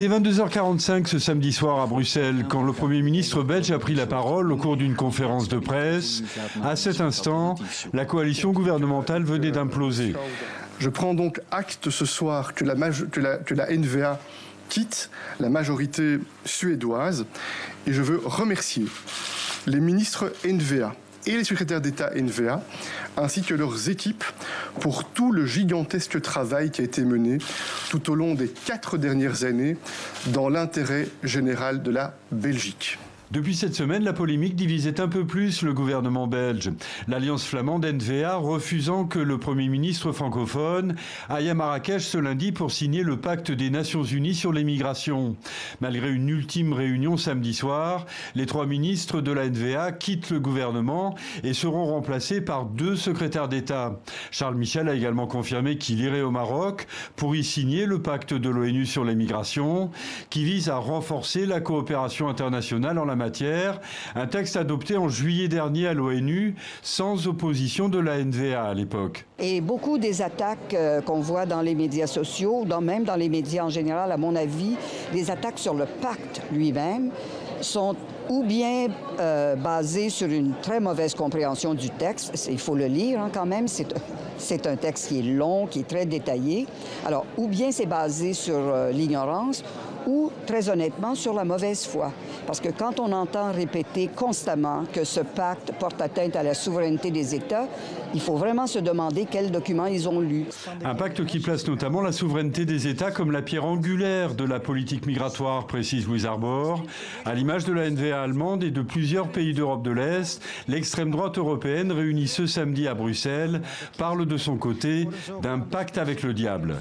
Il est 22h45 ce samedi soir à Bruxelles, quand le Premier ministre belge a pris la parole au cours d'une conférence de presse. À cet instant, la coalition gouvernementale venait d'imploser. Je prends donc acte ce soir que la NVA quitte la majorité suédoise et je veux remercier les ministres NVA et les secrétaires d'État NVA, ainsi que leurs équipes, pour tout le gigantesque travail qui a été mené tout au long des 4 dernières années dans l'intérêt général de la Belgique. Depuis cette semaine, la polémique divisait un peu plus le gouvernement belge. L'alliance flamande NVA refusant que le Premier ministre francophone aille à Marrakech ce lundi pour signer le pacte des Nations Unies sur les migrations. Malgré une ultime réunion samedi soir, les 3 ministres de la NVA quittent le gouvernement et seront remplacés par 2 secrétaires d'État. Charles Michel a également confirmé qu'il irait au Maroc pour y signer le pacte de l'ONU sur les migrations qui vise à renforcer la coopération internationale en la matière, un texte adopté en juillet dernier à l'ONU sans opposition de la NVA à l'époque. Et beaucoup des attaques qu'on voit dans les médias sociaux, même dans les médias en général, à mon avis, les attaques sur le pacte lui-même sont ou bien basées sur une très mauvaise compréhension du texte, il faut le lire quand même, c'est un texte qui est long, qui est très détaillé, alors ou bien c'est basé sur l'ignorance, ou, très honnêtement, sur la mauvaise foi. Parce que quand on entend répéter constamment que ce pacte porte atteinte à la souveraineté des États, il faut vraiment se demander quels documents ils ont lus. Un pacte qui place notamment la souveraineté des États comme la pierre angulaire de la politique migratoire, précise Louise Arbour. À l'image de la NVA allemande et de plusieurs pays d'Europe de l'Est, l'extrême droite européenne, réunie ce samedi à Bruxelles, parle de son côté d'un pacte avec le diable.